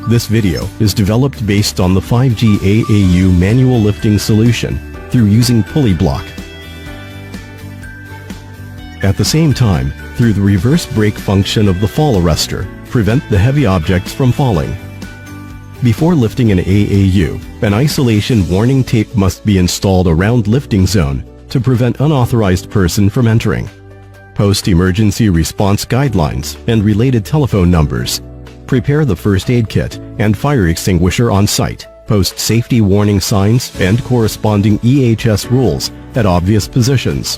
This video is developed based on the 5G AAU manual lifting solution through using pulley block. At the same time, through the reverse brake function of the fall arrestor, prevent the heavy objects from falling. Before lifting an AAU, an isolation warning tape must be installed around lifting zone to prevent unauthorized person from entering. Post emergency response guidelines and related telephone numbers. Prepare the first aid kit and fire extinguisher on site. Post safety warning signs and corresponding EHS rules at obvious positions.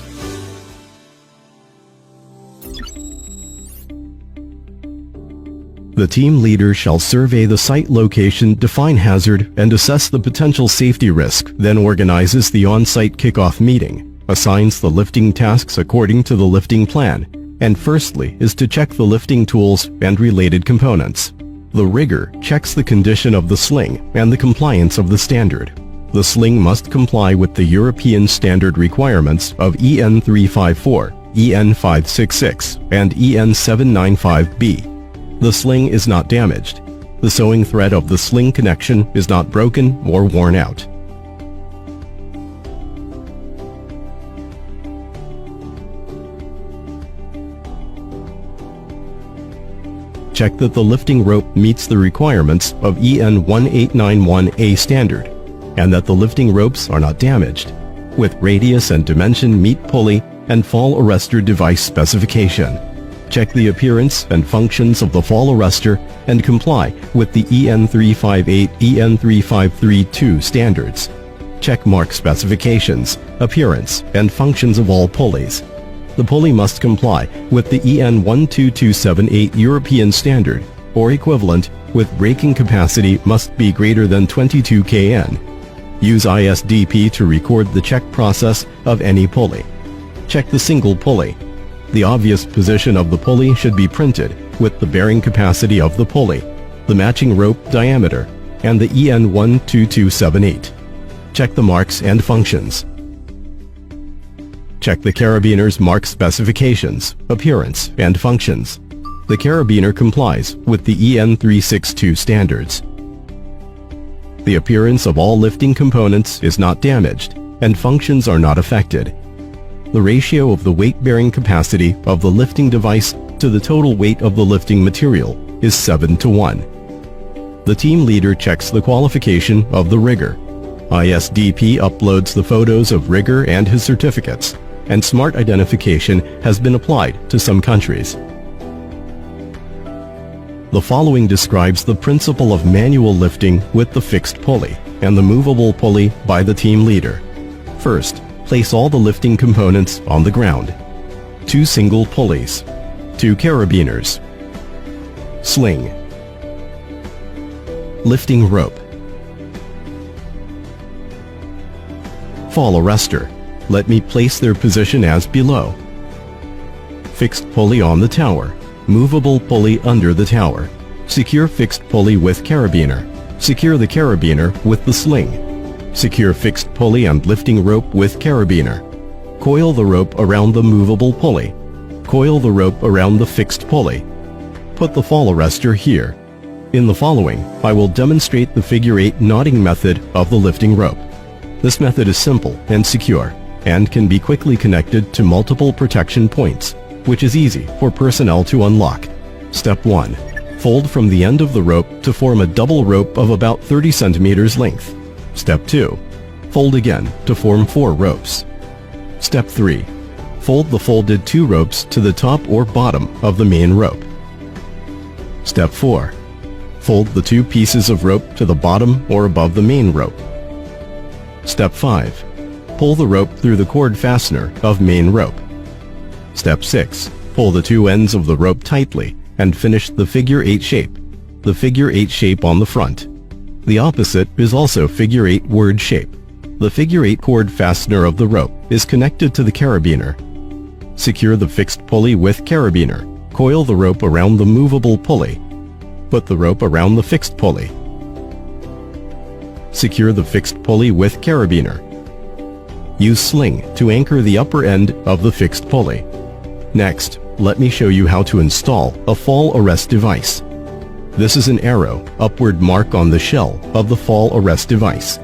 The team leader shall survey the site location, define hazard, and assess the potential safety risk, then organizes the on-site kickoff meeting, assigns the lifting tasks according to the lifting plan, and firstly is to check the lifting tools and related components. The rigger checks the condition of the sling and the compliance of the standard. The sling must comply with the European standard requirements of EN 354, EN 566, and EN 795B. The sling is not damaged. The sewing thread of the sling connection is not broken or worn out. Check that the lifting rope meets the requirements of EN 1891A standard, and that the lifting ropes are not damaged, with radius and dimension meet pulley and fall arrestor device specification. Check the appearance and functions of the fall arrestor and comply with the EN 358, EN 3532 standards. Check mark specifications, appearance, and functions of all pulleys. The pulley must comply with the EN 12278 European standard, or equivalent, with braking capacity must be greater than 22 kN. Use ISDP to record the check process of any pulley. Check the single pulley. The obvious position of the pulley should be printed with the bearing capacity of the pulley, the matching rope diameter, and the EN 12278. Check the marks and functions. Check the carabiner's mark specifications, appearance, and functions. The carabiner complies with the EN 362 standards. The appearance of all lifting components is not damaged, and functions are not affected. The ratio of the weight-bearing capacity of the lifting device to the total weight of the lifting material is 7:1. The team leader checks the qualification of the rigger. ISDP uploads the photos of rigger and his certificates, and smart identification has been applied to some countries. The following describes the principle of manual lifting with the fixed pulley and the movable pulley by the team leader. First, place all the lifting components on the ground. 2 single pulleys, 2 carabiners, sling, lifting rope, fall arrestor. Let me place their position as below. Fixed pulley on the tower, movable pulley under the tower. Secure fixed pulley with carabiner. Secure the carabiner with the sling. Secure fixed pulley and lifting rope with carabiner. Coil the rope around the movable pulley. Coil the rope around the fixed pulley. Put the fall arrestor here. In the following, I will demonstrate the figure 8 knotting method of the lifting rope. This method is simple and secure, and can be quickly connected to multiple protection points, which is easy for personnel to unlock. Step 1. Fold from the end of the rope to form a double rope of about 30 centimeters length. Step 2. Fold again to form 4 ropes. Step 3. Fold the folded 2 ropes to the top or bottom of the main rope. Step 4. Fold the 2 pieces of rope to the bottom or above the main rope. Step 5. Pull the rope through the cord fastener of main rope. Step 6. Pull the 2 ends of the rope tightly and finish the figure 8 shape. The figure 8 shape on the front. The opposite is also figure 8 word shape. The figure 8 cord fastener of the rope is connected to the carabiner. Secure the fixed pulley with carabiner. Coil the rope around the movable pulley. Put the rope around the fixed pulley. Secure the fixed pulley with carabiner. Use sling to anchor the upper end of the fixed pulley. Next, let me show you how to install a fall arrest device. This is an arrow, upward mark on the shell of the fall arrest device.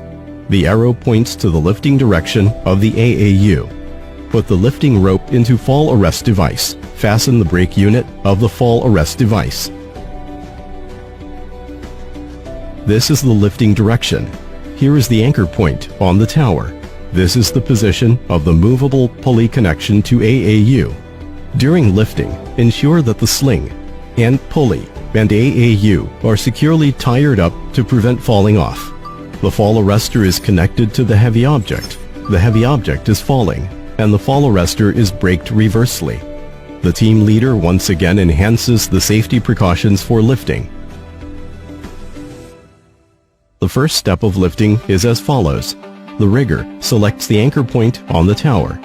The arrow points to the lifting direction of the AAU. Put the lifting rope into fall arrest device. Fasten the brake unit of the fall arrest device. This is the lifting direction. Here is the anchor point on the tower. This is the position of the movable pulley connection to AAU. During lifting, ensure that the sling and pulley and AAU are securely tied up to prevent falling off. The fall arrestor is connected to the heavy object. The heavy object is falling, and the fall arrestor is braked reversely. The team leader once again enhances the safety precautions for lifting. The first step of lifting is as follows. The rigger selects the anchor point on the tower.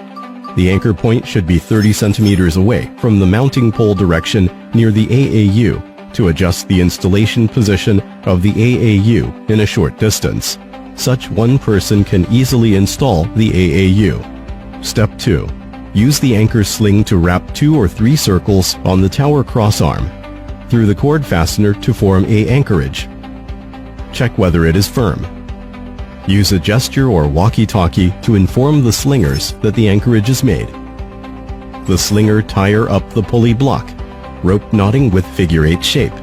The anchor point should be 30 centimeters away from the mounting pole direction near the AAU to adjust the installation position of the AAU in a short distance. Such one person can easily install the AAU. Step 2. Use the anchor sling to wrap 2 or 3 circles on the tower crossarm through the cord fastener to form a anchorage. Check whether it is firm. Use a gesture or walkie-talkie to inform the slingers that the anchorage is made. The slinger tire up the pulley block, rope knotting with figure 8 shape.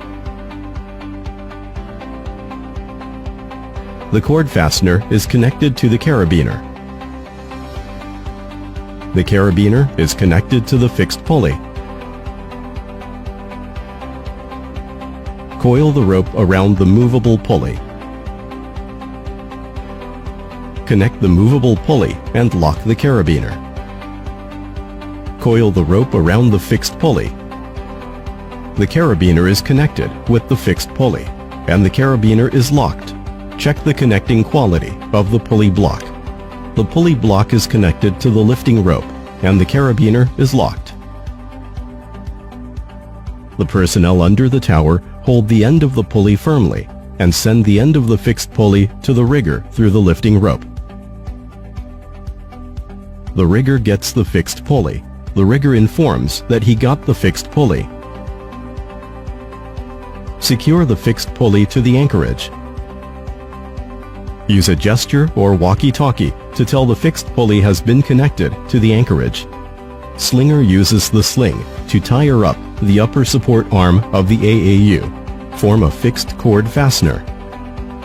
The cord fastener is connected to the carabiner. The carabiner is connected to the fixed pulley. Coil the rope around the movable pulley. Connect the movable pulley and lock the carabiner. Coil the rope around the fixed pulley. The carabiner is connected with the fixed pulley, and the carabiner is locked. Check the connecting quality of the pulley block. The pulley block is connected to the lifting rope, and the carabiner is locked. The personnel under the tower hold the end of the pulley firmly and send the end of the fixed pulley to the rigger through the lifting rope. The rigger gets the fixed pulley. The rigger informs that he got the fixed pulley. Secure the fixed pulley to the anchorage. Use a gesture or walkie-talkie to tell the fixed pulley has been connected to the anchorage. Slinger uses the sling to tire up the upper support arm of the AAU. Form a fixed cord fastener.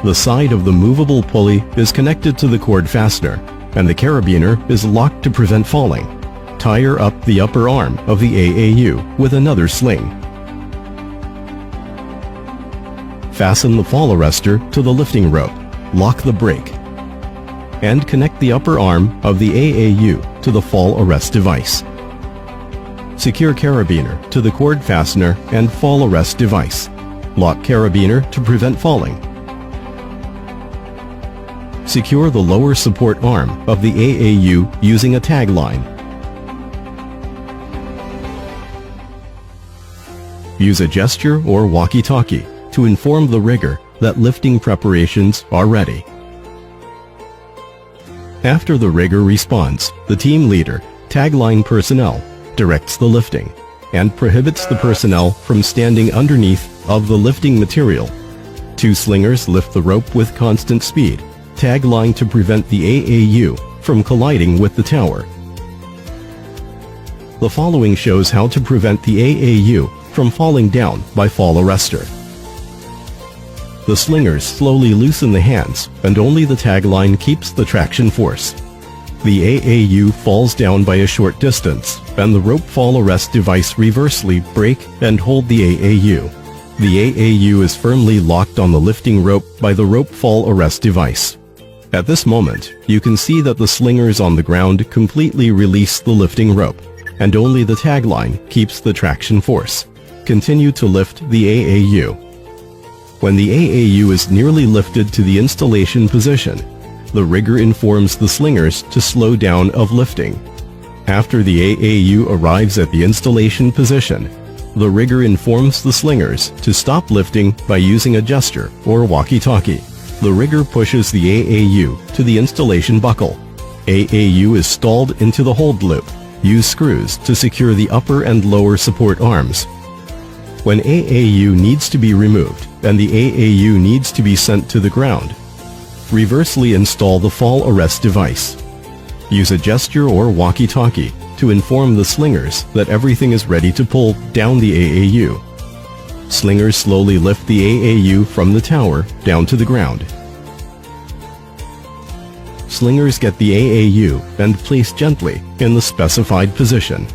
The side of the movable pulley is connected to the cord fastener, and the carabiner is locked to prevent falling. Tire up the upper arm of the AAU with another sling. Fasten the fall arrestor to the lifting rope. Lock the brake. And connect the upper arm of the AAU to the fall arrest device. Secure carabiner to the cord fastener and fall arrest device. Lock carabiner to prevent falling. Secure the lower support arm of the AAU using a tag line. Use a gesture or walkie-talkie to inform the rigger that lifting preparations are ready. After the rigger responds, the team leader, tagline personnel, directs the lifting and prohibits the personnel from standing underneath of the lifting material. 2 slingers lift the rope with constant speed, tagline to prevent the AAU from colliding with the tower. The following shows how to prevent the AAU from falling down by fall arrestor. The slingers slowly loosen the hands, and only the tagline keeps the traction force. The AAU falls down by a short distance, and the rope fall arrest device reversely brake and hold the AAU. The AAU is firmly locked on the lifting rope by the rope fall arrest device. At this moment, you can see that the slingers on the ground completely release the lifting rope, and only the tagline keeps the traction force. Continue to lift the AAU. When the AAU is nearly lifted to the installation position, the rigger informs the slingers to slow down of lifting. After the AAU arrives at the installation position, the rigger informs the slingers to stop lifting by using a gesture or walkie-talkie. The rigger pushes the AAU to the installation buckle. AAU is stalled into the hold loop. Use screws to secure the upper and lower support arms. When AAU needs to be removed and the AAU needs to be sent to the ground, reversely install the fall arrest device. Use a gesture or walkie-talkie to inform the slingers that everything is ready to pull down the AAU. Slingers slowly lift the AAU from the tower down to the ground. Slingers get the AAU and place gently in the specified position.